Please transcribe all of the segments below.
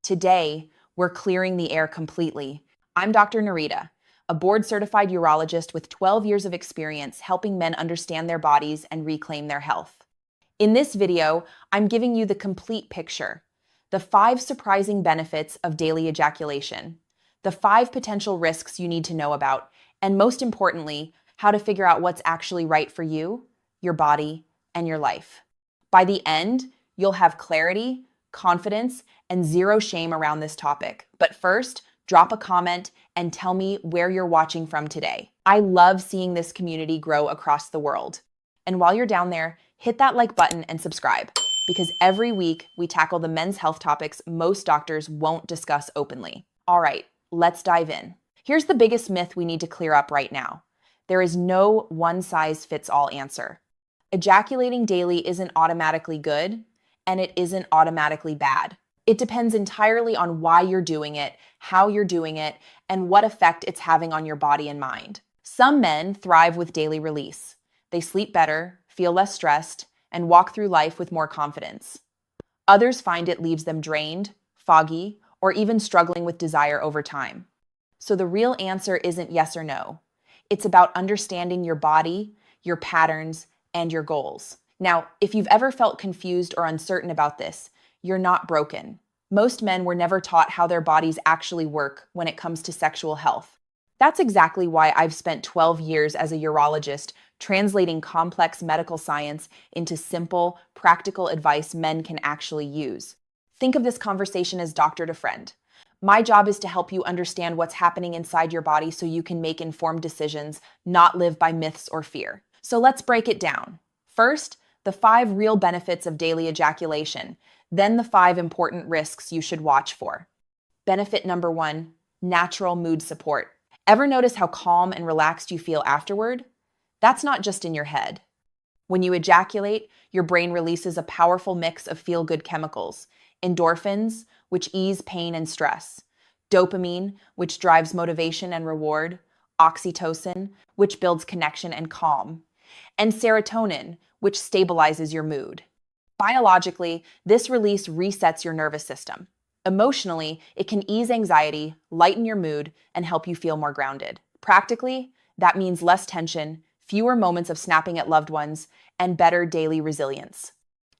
Today, we're clearing the air completely. I'm Dr. Nerita, a board-certified urologist with 12 years of experience helping men understand their bodies and reclaim their health. In this video, I'm giving you the complete picture: the 5 surprising benefits of daily ejaculation, the 5 potential risks you need to know about, and most importantly, how to figure out what's actually right for you, your body, and your life. By the end, you'll have clarity, confidence, and zero shame around this topic. But first, drop a comment and tell me where you're watching from today. I love seeing this community grow across the world. And while you're down there, hit that like button and subscribe, because every week we tackle the men's health topics most doctors won't discuss openly. All right, let's dive in. Here's the biggest myth we need to clear up right now. There is no one-size-fits-all answer. Ejaculating daily isn't automatically good, and it isn't automatically bad. It depends entirely on why you're doing it, how you're doing it, and what effect it's having on your body and mind. Some men thrive with daily release. They sleep better, feel less stressed, and walk through life with more confidence. Others find it leaves them drained, foggy, or even struggling with desire over time. So the real answer isn't yes or no. It's about understanding your body, your patterns, and your goals. Now, if you've ever felt confused or uncertain about this, you're not broken. Most men were never taught how their bodies actually work when it comes to sexual health. That's exactly why I've spent 12 years as a urologist translating complex medical science into simple, practical advice men can actually use. Think of this conversation as doctor to friend. My job is to help you understand what's happening inside your body so you can make informed decisions, not live by myths or fear. So let's break it down. First, the 5 real benefits of daily ejaculation, then the 5 important risks you should watch for. Benefit number 1, natural mood support. Ever notice how calm and relaxed you feel afterward? That's not just in your head. When you ejaculate, your brain releases a powerful mix of feel-good chemicals: endorphins, which ease pain and stress; dopamine, which drives motivation and reward; oxytocin, which builds connection and calm; and serotonin, which stabilizes your mood. Biologically, this release resets your nervous system. Emotionally, it can ease anxiety, lighten your mood, and help you feel more grounded. Practically, that means less tension, fewer moments of snapping at loved ones, and better daily resilience.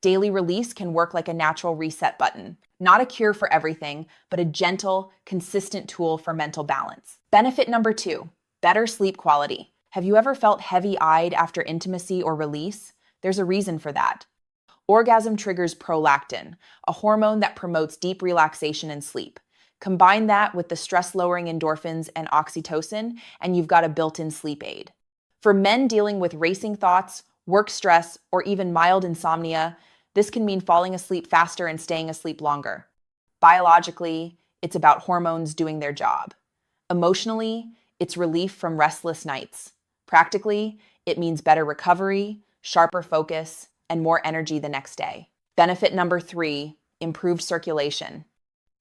Daily release can work like a natural reset button. Not a cure for everything, but a gentle, consistent tool for mental balance. Benefit number 2, better sleep quality. Have you ever felt heavy-eyed after intimacy or release? There's a reason for that. Orgasm triggers prolactin, a hormone that promotes deep relaxation and sleep. Combine that with the stress-lowering endorphins and oxytocin, and you've got a built-in sleep aid. For men dealing with racing thoughts, work stress, or even mild insomnia, this can mean falling asleep faster and staying asleep longer. Biologically, it's about hormones doing their job. Emotionally, it's relief from restless nights. Practically, it means better recovery, sharper focus, and more energy the next day. Benefit number 3, improved circulation.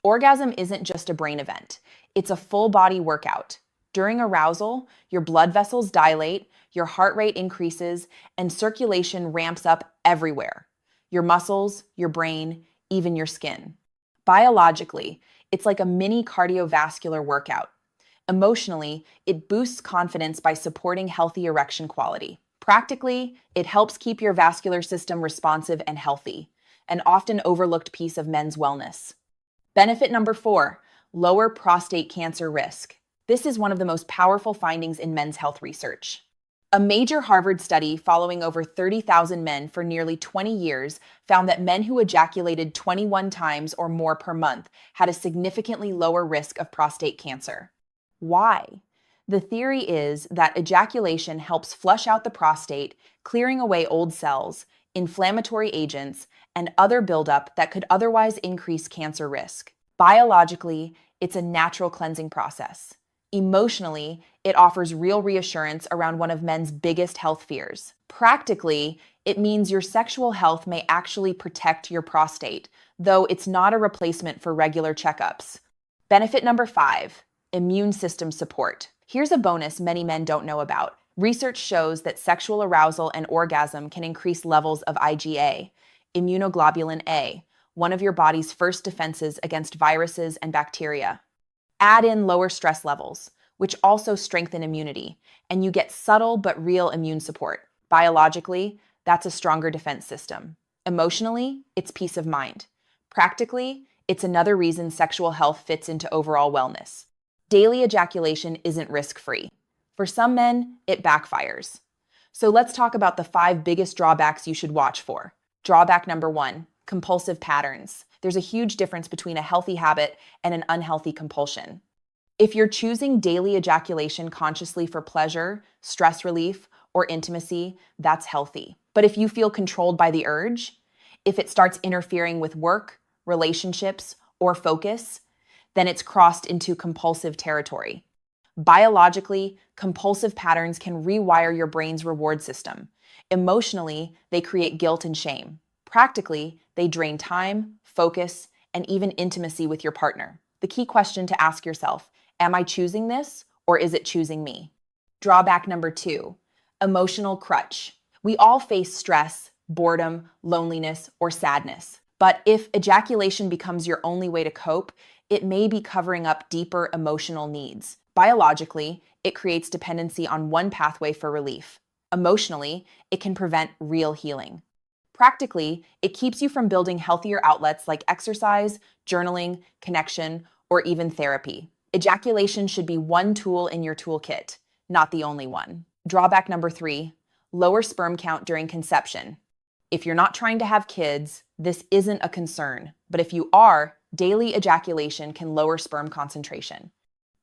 Orgasm isn't just a brain event. It's a full-body workout. During arousal, your blood vessels dilate, your heart rate increases, and circulation ramps up everywhere: your muscles, your brain, even your skin. Biologically, it's like a mini cardiovascular workout. Emotionally, it boosts confidence by supporting healthy erection quality. Practically, it helps keep your vascular system responsive and healthy, an often overlooked piece of men's wellness. Benefit number 4, lower prostate cancer risk. This is one of the most powerful findings in men's health research. A major Harvard study following over 30,000 men for nearly 20 years found that men who ejaculated 21 times or more per month had a significantly lower risk of prostate cancer. Why? The theory is that ejaculation helps flush out the prostate, clearing away old cells, inflammatory agents, and other buildup that could otherwise increase cancer risk. Biologically, it's a natural cleansing process. Emotionally, it offers real reassurance around one of men's biggest health fears. Practically, it means your sexual health may actually protect your prostate, though it's not a replacement for regular checkups. Benefit number 5, immune system support. Here's a bonus many men don't know about. Research shows that sexual arousal and orgasm can increase levels of IgA, immunoglobulin A, one of your body's first defenses against viruses and bacteria. Add in lower stress levels, which also strengthen immunity, and you get subtle but real immune support. Biologically, that's a stronger defense system. Emotionally, it's peace of mind. Practically, it's another reason sexual health fits into overall wellness. Daily ejaculation isn't risk-free. For some men, it backfires. So let's talk about the 5 biggest drawbacks you should watch for. Drawback number 1, compulsive patterns. There's a huge difference between a healthy habit and an unhealthy compulsion. If you're choosing daily ejaculation consciously for pleasure, stress relief, or intimacy, that's healthy. But if you feel controlled by the urge, if it starts interfering with work, relationships, or focus, then it's crossed into compulsive territory. Biologically, compulsive patterns can rewire your brain's reward system. Emotionally, they create guilt and shame. Practically, they drain time, focus, and even intimacy with your partner. The key question to ask yourself, am I choosing this or is it choosing me? Drawback number 2, emotional crutch. We all face stress, boredom, loneliness, or sadness. But if ejaculation becomes your only way to cope, it may be covering up deeper emotional needs. Biologically, it creates dependency on one pathway for relief. Emotionally, it can prevent real healing. Practically, it keeps you from building healthier outlets like exercise, journaling, connection, or even therapy. Ejaculation should be one tool in your toolkit, not the only one. Drawback number 3, lower sperm count during conception. If you're not trying to have kids, this isn't a concern. But if you are, daily ejaculation can lower sperm concentration.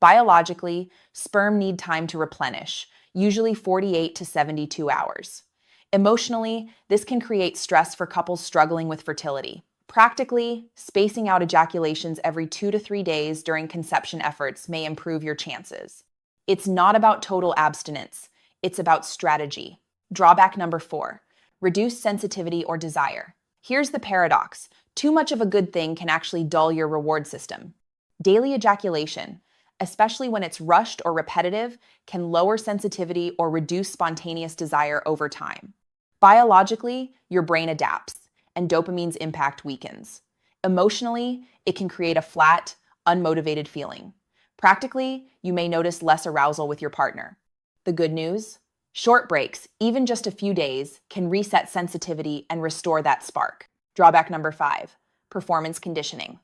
Biologically, sperm need time to replenish, usually 48 to 72 hours. Emotionally, this can create stress for couples struggling with fertility. Practically, spacing out ejaculations every 2 to 3 days during conception efforts may improve your chances. It's not about total abstinence, it's about strategy. Drawback number 4, reduced sensitivity or desire. Here's the paradox. Too much of a good thing can actually dull your reward system. Daily ejaculation, especially when it's rushed or repetitive, can lower sensitivity or reduce spontaneous desire over time. Biologically, your brain adapts, and dopamine's impact weakens. Emotionally, it can create a flat, unmotivated feeling. Practically, you may notice less arousal with your partner. The good news? Short breaks, even just a few days, can reset sensitivity and restore that spark. Drawback number 5, performance conditioning.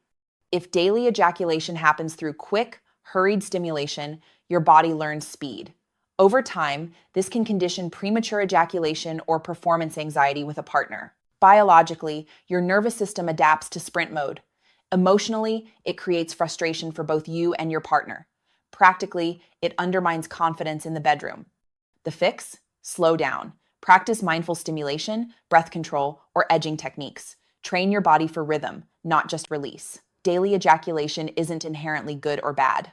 If daily ejaculation happens through quick, hurried stimulation, your body learns speed. Over time, this can condition premature ejaculation or performance anxiety with a partner. Biologically, your nervous system adapts to sprint mode. Emotionally, it creates frustration for both you and your partner. Practically, it undermines confidence in the bedroom. The fix? Slow down. Practice mindful stimulation, breath control, or edging techniques. Train your body for rhythm, not just release. Daily ejaculation isn't inherently good or bad.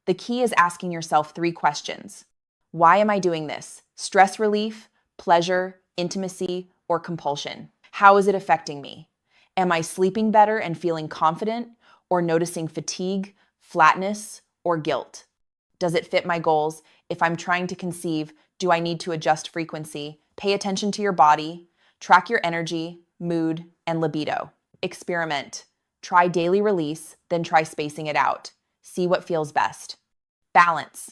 The key is asking yourself 3 questions. Why am I doing this? Stress relief, pleasure, intimacy, or compulsion? How is it affecting me? Am I sleeping better and feeling confident, or noticing fatigue, flatness, or guilt? Does it fit my goals? If I'm trying to conceive, do I need to adjust frequency? Pay attention to your body, track your energy, mood, and libido. Experiment. Try daily release, then try spacing it out. See what feels best. Balance.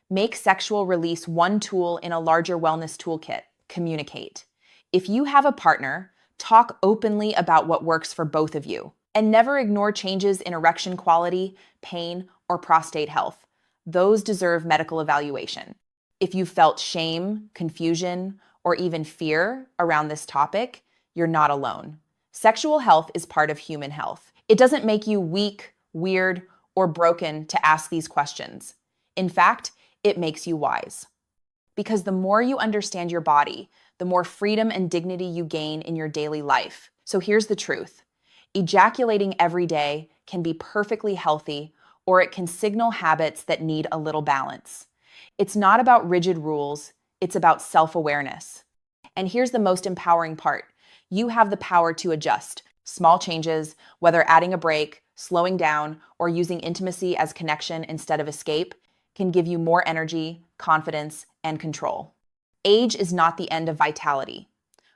Make sexual release one tool in a larger wellness toolkit. Communicate. If you have a partner, talk openly about what works for both of you. And never ignore changes in erection quality, pain, or prostate health. Those deserve medical evaluation. If you felt shame, confusion, or even fear around this topic, you're not alone. Sexual health is part of human health. It doesn't make you weak, weird, or broken to ask these questions. In fact, it makes you wise. Because the more you understand your body, the more freedom and dignity you gain in your daily life. So here's the truth. Ejaculating every day can be perfectly healthy, or it can signal habits that need a little balance. It's not about rigid rules, it's about self-awareness. And here's the most empowering part. You have the power to adjust. Small changes, whether adding a break, slowing down, or using intimacy as connection instead of escape, can give you more energy, confidence, and control. Age is not the end of vitality.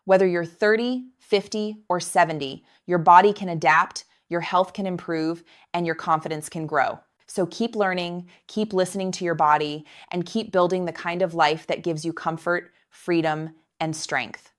Whether you're 30, 50, or 70, your body can adapt, your health can improve, and your confidence can grow. So keep learning, keep listening to your body, and keep building the kind of life that gives you comfort, freedom, and strength.